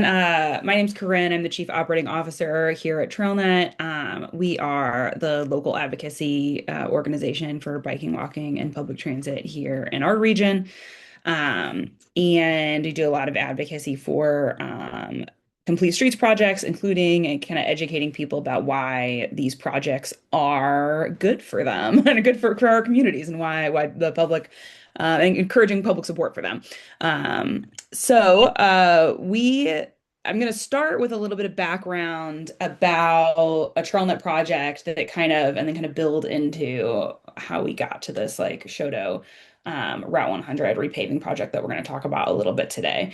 My name's Corinne. I'm the Chief Operating Officer here at Trailnet. We are the local advocacy organization for biking, walking, and public transit here in our region. And we do a lot of advocacy for complete streets projects, including and kind of educating people about why these projects are good for them and good for our communities and why the public and encouraging public support for them. So I'm going to start with a little bit of background about a Trailnet project that and then kind of build into how we got to this like Shodo Route 100 repaving project that we're going to talk about a little bit today.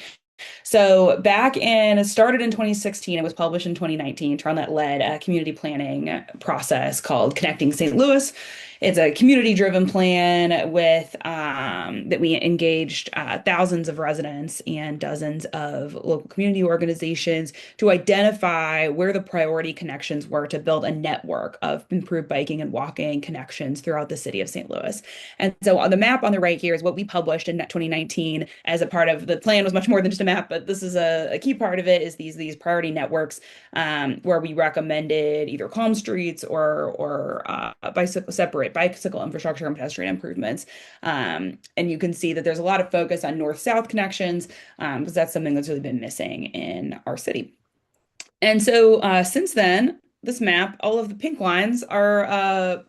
So it started in 2016. It was published in 2019. Trailnet led a community planning process called Connecting St. Louis. It's a community-driven plan with that we engaged thousands of residents and dozens of local community organizations to identify where the priority connections were to build a network of improved biking and walking connections throughout the city of St. Louis. And so on the map on the right here is what we published in 2019 as a part of the plan. Was much more than just a map, but this is a key part of it is these priority networks where we recommended either calm streets or bicycle infrastructure and pedestrian improvements. And you can see that there's a lot of focus on north-south connections because that's something that's really been missing in our city. And so since then, this map, all of the pink lines are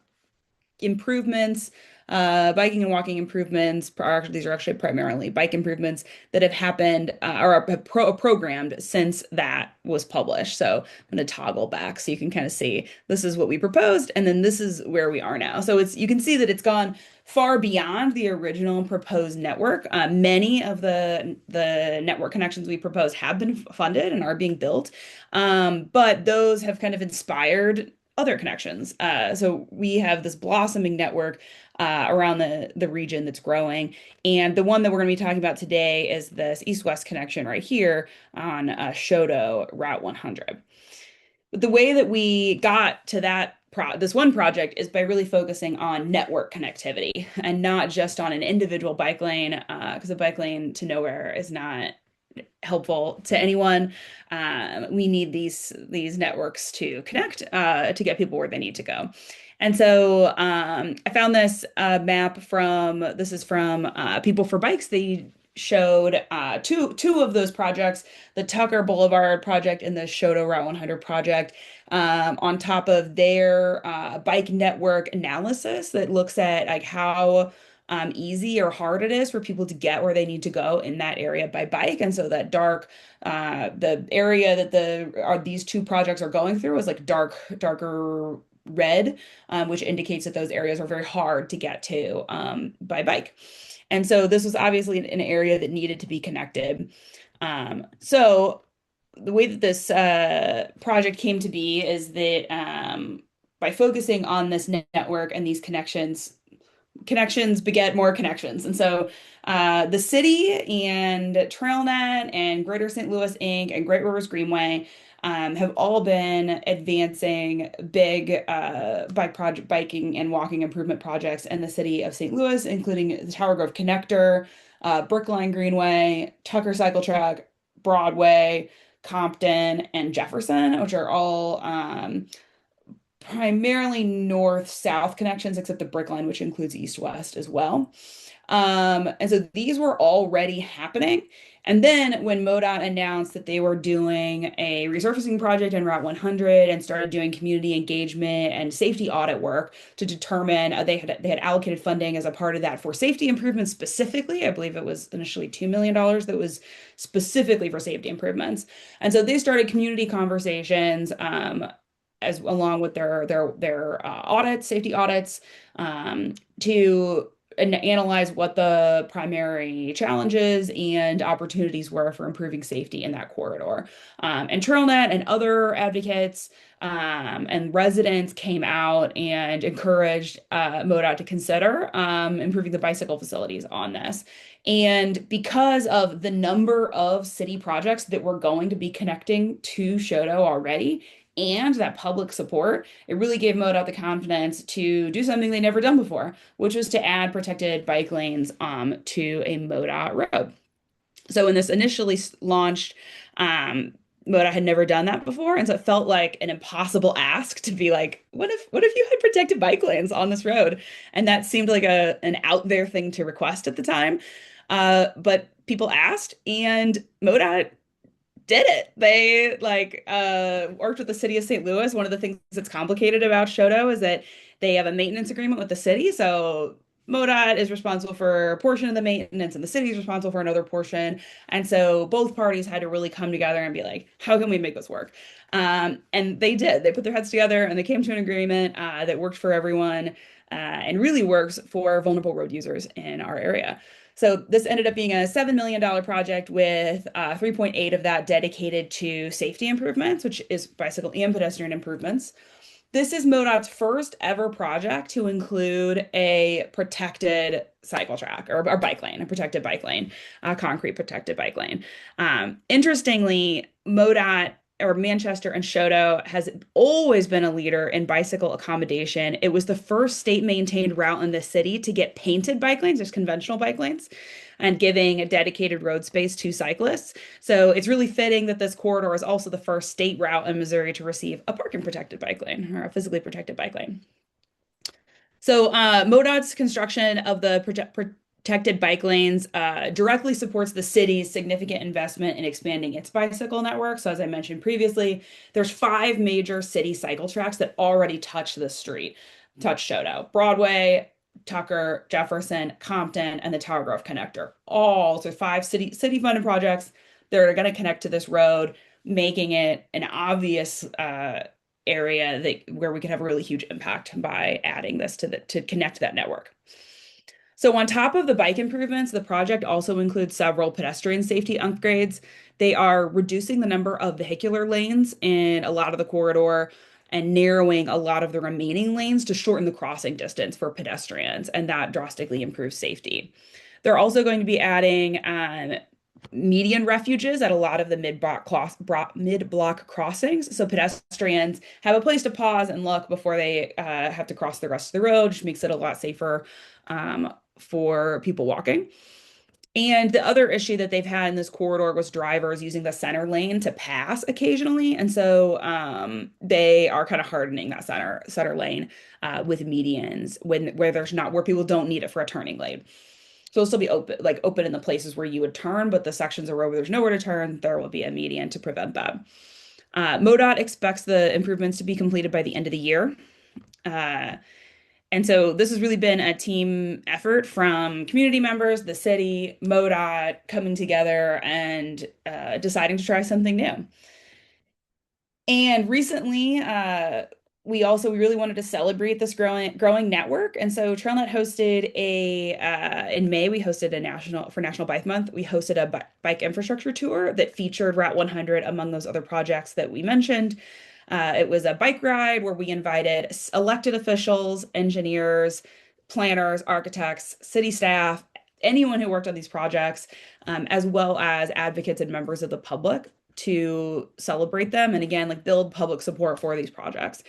improvements, biking and walking improvements. These are actually primarily bike improvements that have happened or have programmed since that was published. So I'm going to toggle back so you can kind of see this is what we proposed, and then this is where we are now. So you can see that it's gone far beyond the original proposed network. Many of the network connections we proposed have been funded and are being built, but those have kind of inspired other connections. So we have this blossoming network around the region that's growing. And the one that we're going to be talking about today is this east-west connection right here on Shodo Route 100. But the way that we got to this one project is by really focusing on network connectivity and not just on an individual bike lane, because a bike lane to nowhere is not helpful to anyone. We need these networks to connect to get people where they need to go. And so I found this map this is from People for Bikes. They showed two of those projects, the Tucker Boulevard project and the Shodo Route 100 project, on top of their bike network analysis that looks at like how easy or hard it is for people to get where they need to go in that area by bike. And so the area that these two projects are going through is like darker red, which indicates that those areas are very hard to get to by bike. And so this was obviously an area that needed to be connected. So the way that this project came to be is that by focusing on this network and these connections beget more connections. And so the city and Trailnet and Greater St. Louis Inc. and Great Rivers Greenway have all been advancing big biking and walking improvement projects in the city of St. Louis, including the Tower Grove Connector, Brookline Greenway, Tucker Cycle Track, Broadway, Compton, and Jefferson, which are all primarily north-south connections, except the Brookline, which includes east-west as well. And so these were already happening. And then when MoDOT announced that they were doing a resurfacing project on Route 100 and started doing community engagement and safety audit work to determine they had allocated funding as a part of that for safety improvements specifically. I believe it was initially $2 million that was specifically for safety improvements. And so they started community conversations as along with their audits, safety audits, to analyze what the primary challenges and opportunities were for improving safety in that corridor. And Trailnet and other advocates and residents came out and encouraged MoDOT to consider improving the bicycle facilities on this. And because of the number of city projects that were going to be connecting to Shodo already, and that public support, it really gave MoDOT the confidence to do something they'd never done before, which was to add protected bike lanes to a MoDOT road. So when this initially launched, MoDOT had never done that before, and so it felt like an impossible ask to be like, what if you had protected bike lanes on this road? And that seemed like a an out there thing to request at the time. But people asked, and MoDOT did it. They worked with the city of St. Louis. One of the things that's complicated about Shoto is that they have a maintenance agreement with the city. So MoDOT is responsible for a portion of the maintenance and the city is responsible for another portion. And so both parties had to really come together and be like, how can we make this work? And they did. They put their heads together and they came to an agreement that worked for everyone and really works for vulnerable road users in our area. So this ended up being a $7 million project with 3.8 of that dedicated to safety improvements, which is bicycle and pedestrian improvements. This is MoDOT's first ever project to include a protected cycle track or bike lane, a protected bike lane, a concrete protected bike lane. Interestingly, MoDOT or Manchester and Shoto has always been a leader in bicycle accommodation. It was the first state maintained route in the city to get painted bike lanes, just conventional bike lanes, and giving a dedicated road space to cyclists. So it's really fitting that this corridor is also the first state route in Missouri to receive a parking protected bike lane or a physically protected bike lane. So MoDOT's construction of the protected bike lanes directly supports the city's significant investment in expanding its bicycle network. So as I mentioned previously, there's 5 major city cycle tracks that already touch the street, touch Shoto, Broadway, Tucker, Jefferson, Compton, and the Tower Grove connector. All so 5 city funded projects that are going to connect to this road, making it an obvious area that where we could have a really huge impact by adding this to connect that network. So on top of the bike improvements, the project also includes several pedestrian safety upgrades. They are reducing the number of vehicular lanes in a lot of the corridor and narrowing a lot of the remaining lanes to shorten the crossing distance for pedestrians, and that drastically improves safety. They're also going to be adding median refuges at a lot of the mid-block crossings, so pedestrians have a place to pause and look before they have to cross the rest of the road, which makes it a lot safer for people walking. And the other issue that they've had in this corridor was drivers using the center lane to pass occasionally. And so they are kind of hardening that center lane with medians where people don't need it for a turning lane. So it'll still be open in the places where you would turn, but the sections of road where there's nowhere to turn, there will be a median to prevent that. MoDOT expects the improvements to be completed by the end of the year. And so this has really been a team effort from community members, the city, MoDOT coming together and deciding to try something new. And recently, we really wanted to celebrate this growing network, and so Trailnet hosted in May. We hosted a National Bike Month. We hosted a bike infrastructure tour that featured Route 100 among those other projects that we mentioned. It was a bike ride where we invited elected officials, engineers, planners, architects, city staff, anyone who worked on these projects, as well as advocates and members of the public to celebrate them and again, like build public support for these projects.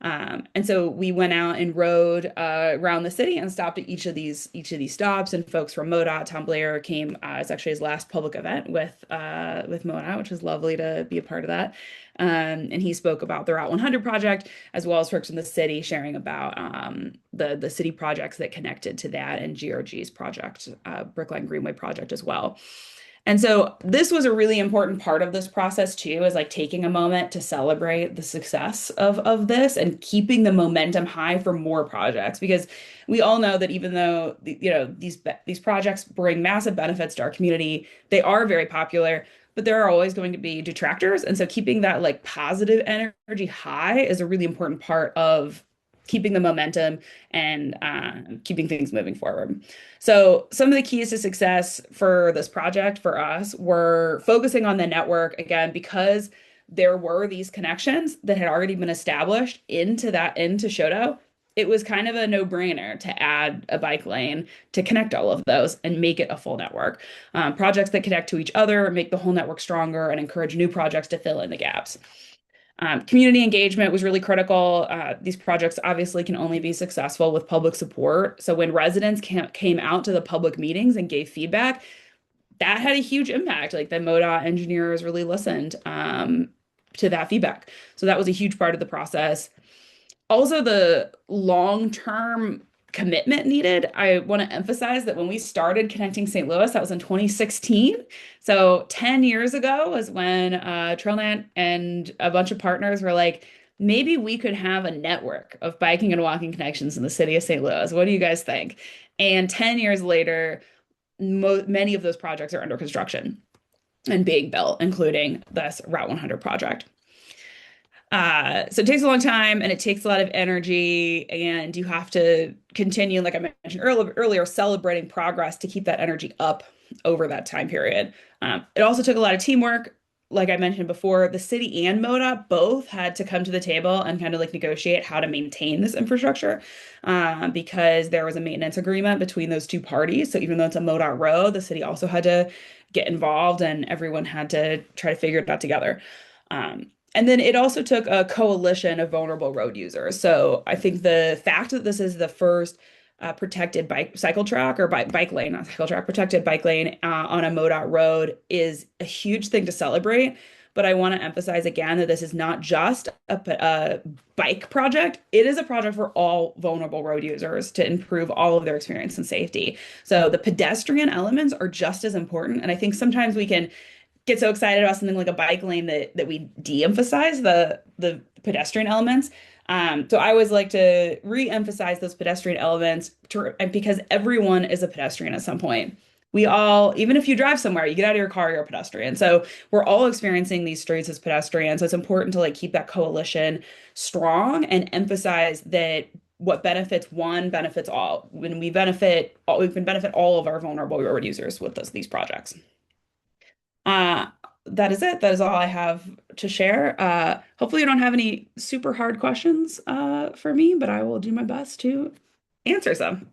And so we went out and rode around the city and stopped at each of these stops. And folks from MoDOT, Tom Blair came. It's actually his last public event with MoDOT, which was lovely to be a part of that. And he spoke about the Route 100 project as well as folks from the city sharing about the city projects that connected to that and GRG's project, Brookline Greenway project as well. And so this was a really important part of this process too, is like taking a moment to celebrate the success of this and keeping the momentum high for more projects, because we all know that even though these projects bring massive benefits to our community, they are very popular, but there are always going to be detractors. And so keeping that like positive energy high is a really important part of keeping the momentum and keeping things moving forward. So some of the keys to success for this project for us were focusing on the network again, because there were these connections that had already been established into Shoto. It was kind of a no-brainer to add a bike lane to connect all of those and make it a full network. Projects that connect to each other make the whole network stronger and encourage new projects to fill in the gaps. Community engagement was really critical. These projects obviously can only be successful with public support. So when residents came out to the public meetings and gave feedback, that had a huge impact. Like the MoDOT engineers really listened to that feedback. So that was a huge part of the process. Also, the long-term commitment needed. I want to emphasize that when we started connecting St. Louis, that was in 2016. So 10 years ago was when Trailnet and a bunch of partners were like, maybe we could have a network of biking and walking connections in the city of St. Louis. What do you guys think? And 10 years later, mo many of those projects are under construction and being built, including this Route 100 project. So it takes a long time and it takes a lot of energy, and you have to continue, like I mentioned earlier, celebrating progress to keep that energy up over that time period. It also took a lot of teamwork. Like I mentioned before, the city and MoDOT both had to come to the table and kind of like negotiate how to maintain this infrastructure because there was a maintenance agreement between those two parties. So even though it's a MoDOT road, the city also had to get involved and everyone had to try to figure it out together. And then it also took a coalition of vulnerable road users. So I think the fact that this is the first protected bike cycle track or bike lane, not cycle track, protected bike lane on a MoDOT road is a huge thing to celebrate. But I want to emphasize again that this is not just a bike project. It is a project for all vulnerable road users to improve all of their experience and safety. So the pedestrian elements are just as important. And I think sometimes we can get so excited about something like a bike lane that we de-emphasize the pedestrian elements. So I always like to re-emphasize those pedestrian elements because everyone is a pedestrian at some point. We all, even if you drive somewhere, you get out of your car, you're a pedestrian. So we're all experiencing these streets as pedestrians. So it's important to like keep that coalition strong and emphasize that what benefits one benefits all. When we benefit, we can benefit all of our vulnerable road users with these projects. Uh, that is it. That is all I have to share. Hopefully you don't have any super hard questions for me, but I will do my best to answer some.